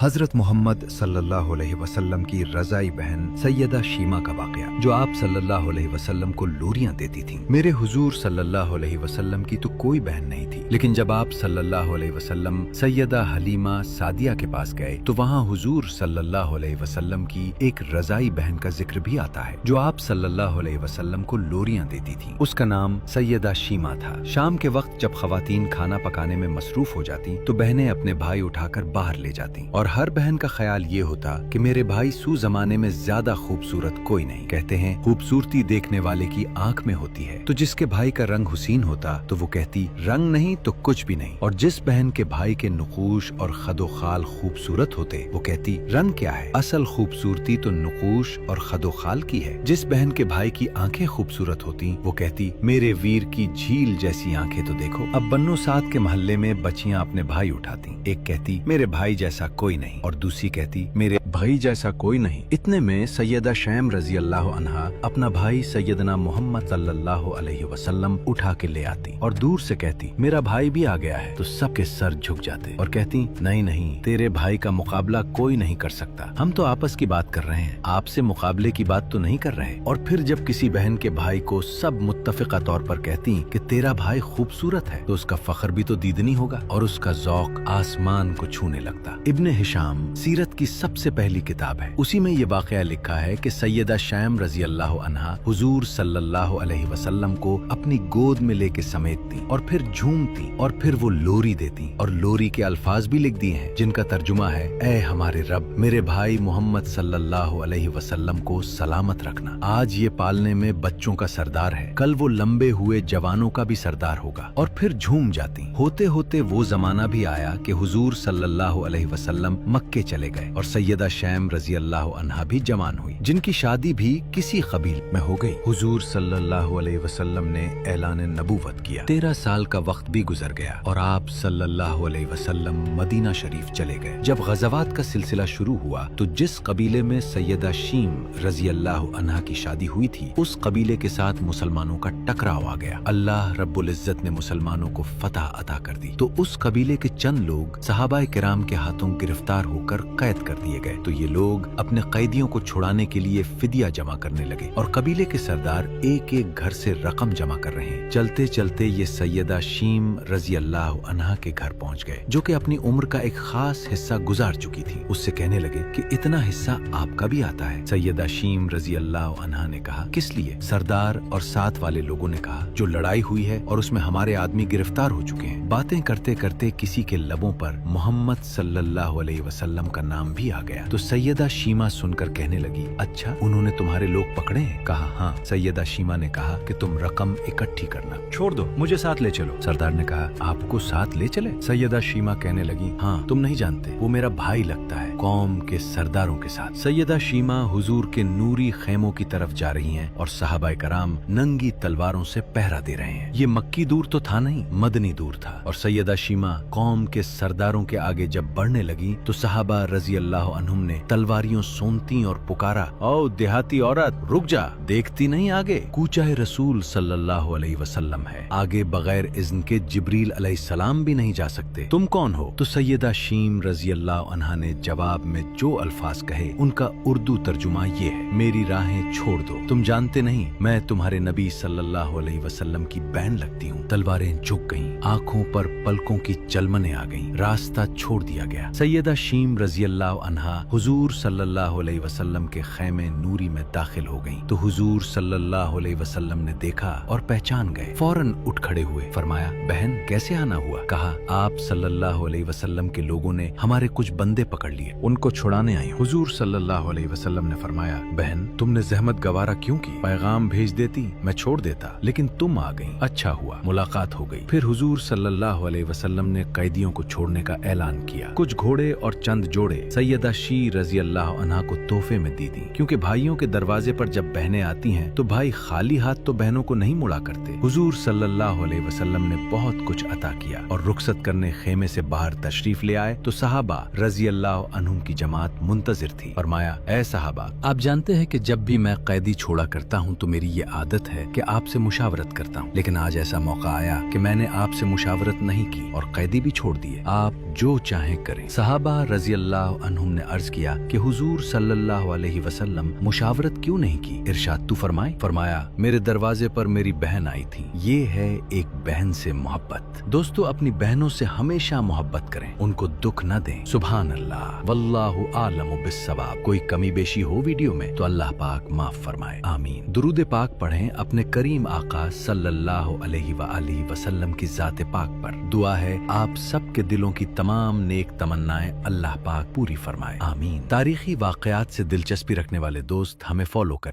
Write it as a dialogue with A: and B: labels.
A: हजरत मोहम्मद सल्लल्लाहु अलैहि वसल्लम की रज़ाई बहन सैयदा शीमा का वाक़या, जो आप सल्लल्लाहु अलैहि वसल्लम को लोरियां देती थीं। मेरे हुजूर सल्लल्लाहु अलैहि वसल्लम की तो कोई बहन नहीं थी, लेकिन जब आप सल्लल्लाहु अलैहि वसल्लम सैयदा हलीमा सादिया के पास गए तो वहाँ हुजूर सल्लल्लाहु अलैहि वसल्लम की एक रज़ाई बहन का जिक्र भी आता है, जो आप सल्लल्लाहु अलैहि वसल्लम को लोरियां देती थी। उसका नाम सैयदा शीमा था। शाम के वक्त जब खवातीन खाना पकाने में मसरूफ हो जाती तो बहनें अपने भाई उठाकर बाहर ले जाती और हर बहन का ख्याल ये होता कि मेरे भाई सू जमाने में ज्यादा खूबसूरत कोई नहीं। कहते हैं खूबसूरती देखने वाले की आंख में होती है, तो जिसके भाई का रंग हुसीन होता तो वो कहती रंग नहीं तो कुछ भी नहीं, और जिस बहन के भाई के नुकूश और खदोखाल खूबसूरत होते वो कहती रंग क्या है, असल खूबसूरती तो नुकूश और खदोखाल की है। जिस बहन के भाई की आंखें खूबसूरत होती वो कहती मेरे वीर की झील जैसी आंखें तो देखो। अब बन्नो साद के मोहल्ले में बच्चियां अपने भाई उठाती, एक कहती मेरे भाई जैसा कोई नहीं और दूसरी कहती मेरे भाई जैसा कोई नहीं। इतने में सैयदा शैम रजी अल्लाह अन्हा अपना भाई सैयदना मोहम्मद सल्लल्लाहु अलैहि वसल्लम उठा के ले आती और दूर से कहती मेरा भाई भी आ गया है, तो सबके सर झुक जाते और कहती नहीं नहीं, तेरे भाई का मुकाबला कोई नहीं कर सकता, हम तो आपस की बात कर रहे हैं, आपसे मुकाबले की बात तो नहीं कर रहे। और फिर जब किसी बहन के भाई को सब मुत्तफिका तौर पर कहती कि तेरा भाई खूबसूरत है, तो उसका फख्र भी तो दीदनी होगा और उसका ज़ौक आसमान को छूने लगता। इब्ने हिशाम सीरत की सबसे पहली किताब है, उसी में ये वाक़या लिखा है कि सैयदा शैम रजी अल्लाह अन्हा हुजूर सल्लल्लाहु अलैहि वसल्लम को अपनी गोद में लेके समेटती और फिर झूमती और फिर वो लोरी देती, और लोरी के अल्फाज भी लिख दिए हैं जिनका तर्जुमा है ऐ हमारे रब, मेरे भाई मोहम्मद सल्लल्लाहु अलैहि वसल्लम को सलामत रखना। आज ये पालने में बच्चों का सरदार है, कल वो लंबे हुए जवानों का भी सरदार होगा। और फिर झूम जाती। होते होते वो जमाना भी आया कि हुजूर सल्लल्लाहु अलैहि वसल्लम मक्के चले गए और सैयदा शैम रजी अल्लाह अन्हा भी जवान हुई, जिनकी शादी भी किसी कबील में हो गई। हुजूर सल्लल्लाहु अलैहि वसल्लम ने ऐलान नबूवत किया। 13 साल का वक्त भी गुजर गया और आप सल्लल्लाहु अलैहि वसल्लम मदीना शरीफ चले गए। जब गज़वात का सिलसिला शुरू हुआ तो जिस कबीले में सैयदा शीम रजी अल्लाह अन्हा की शादी हुई थी, उस कबीले के साथ मुसलमानों का टकराव आ गया। अल्लाह रब्बुल इज्जत ने मुसलमानों को फतह अता कर दी, तो उस कबीले के चंद लोग सहाबाए किराम के हाथों गिरफ्तार होकर कैद कर दिए गए। तो ये लोग अपने कैदियों को छुड़ाने के लिए फिदिया जमा करने लगे और कबीले के सरदार एक एक घर से रकम जमा कर रहे हैं। चलते चलते ये सैयदा शीम रजी अल्लाह अन्हा के घर पहुंच गए, जो कि अपनी उम्र का एक खास हिस्सा गुजार चुकी थी। उससे कहने लगे कि इतना हिस्सा आपका भी आता है। सैयदा शीम रजी अल्लाह अन्हा ने कहा किस लिए? सरदार और साथ वाले लोगों ने कहा जो लड़ाई हुई है और उसमें हमारे आदमी गिरफ्तार हो चुके हैं। बातें करते करते किसी के लबों पर मोहम्मद सल्लल्लाहु अलैहि वसल्लम का नाम भी आ गया। तो सैयदा शीमा सुनकर कहने लगी अच्छा, उन्होंने तुम्हारे लोग पकड़े हैं? कहा हाँ। सैयदा शीमा ने कहा कि तुम रकम इकट्ठी करना, छोड़ दो, मुझे साथ ले चलो। सरदार ने कहा आपको साथ ले चले? सैयदा शीमा कहने लगी हाँ, तुम नहीं जानते, वो मेरा भाई लगता है, कौम के सरदारों के साथ। सैयदा शीमा हुजूर के नूरी खेमों की तरफ जा रही हैं और सहाबाए कराम नंगी तलवारों से पहरा दे रहे हैं। ये मक्की दूर तो था नहीं, मदनी दूर था। और सैयदा शीमा कौम के सरदारों के आगे जब बढ़ने लगी तो सहाबा रजी अल्लाह अन्हुम ने तलवारियों सोनती और पुकारा ओ देहाती औरत रुक जा, देखती नहीं आगे? कूचाए रसूल सल्लल्लाहु अलैहि वसल्लम है, आगे बगैर इज़्न के जिब्रील अलैहिस्सलाम भी नहीं जा सकते, तुम कौन हो? तो सैयदा शीम रजी अल्लाह अन्हा ने जवाब में जो अल्फाज कहे उनका उर्दू तर्जुमा ये है मेरी राहें छोड़ दो, तुम जानते नहीं मैं तुम्हारे नबी सल्लल्लाहु अलैहि वसल्लम की बहन लगती हूँ। तलवारें झुक गईं, आंखों पर पलकों की चलमने आ गईं, रास्ता छोड़ दिया गया। सैयदा शीम रजी अल्लाह अन्हा हुजूर सल्लल्लाहु अलैहि वसल्लम के खैमे नूरी में दाखिल हो गईं। तो हुजूर सल्लल्लाहु अलैहि वसल्लम ने देखा और पहचान गए, फौरन उठ खड़े हुए। फरमाया बहन कैसे आना हुआ? कहा आप सल्लल्लाहु अलैहि वसल्लम के लोगों ने हमारे कुछ बंदे पकड़ लिए, उनको छुड़ाने आई। हुजूर सल्लल्लाहु अलैहि वसल्लम ने फरमाया बहन तुमने जहमत गवारा क्यों की? पैगाम भेज देती, मैं छोड़ देता, लेकिन तुम आ गई, अच्छा हुआ, मुलाकात हो गई। फिर हुजूर सल्लल्लाहु अलैहि वसल्लम ने कैदियों को छोड़ने का ऐलान किया। कुछ घोड़े और चंद जोड़े सैयदा खुशी रजी अल्लाह अन्हा को तोहफे में दी थी, क्योंकि भाइयों के दरवाजे पर जब बहनें आती हैं तो भाई खाली हाथ तो बहनों को नहीं मुड़ा करते। हुजूर सल्लल्लाहु अलैहि वसल्लम ने बहुत कुछ अता किया और रुखसत करने खेमे से बाहर तशरीफ ले आए तो सहाबा रजी अल्लाह अन्हुम की जमात मुंतजिर थी। फरमाया, ऐ सहाबा, आप जानते हैं कि जब भी मैं कैदी छोड़ा करता हूँ तो मेरी ये आदत है कि आपसे मुशावरत करता हूँ, लेकिन आज ऐसा मौका आया कि मैंने आपसे मुशावरत नहीं की और कैदी भी छोड़ दिए, आप जो चाहें करें। सहाबा रजी अल्लाह अन्हुम ने अर्ज किया कि हुजूर सल्लल्लाहु अलैहि वसल्लम मुशावरत क्यों नहीं की? इरशाद तू फरमाए। फरमाया, मेरे दरवाजे पर मेरी बहन आई थी, ये है एक बहन से मोहब्बत। दोस्तों, अपनी बहनों से हमेशा मोहब्बत करें, उनको दुख न दें। सुभान अल्लाह, वल्लाहु आलमु बिस्सवाब। कोई कमी बेशी हो वीडियो में तो अल्लाह पाक माफ फरमाए, आमीन। दुरूद पाक पढ़ें अपने करीम आका सल्लल्लाहु अलैहि वआलिहि वसल्लम की जात पाक पर। दुआ है आप सबके दिलों की तमाम नेक तमन्नाएं अल्लाह पाक पूरी फरमाए, आमीन। तारीखी वाकयात से दिलचस्पी रखने वाले दोस्त हमें फॉलो करें।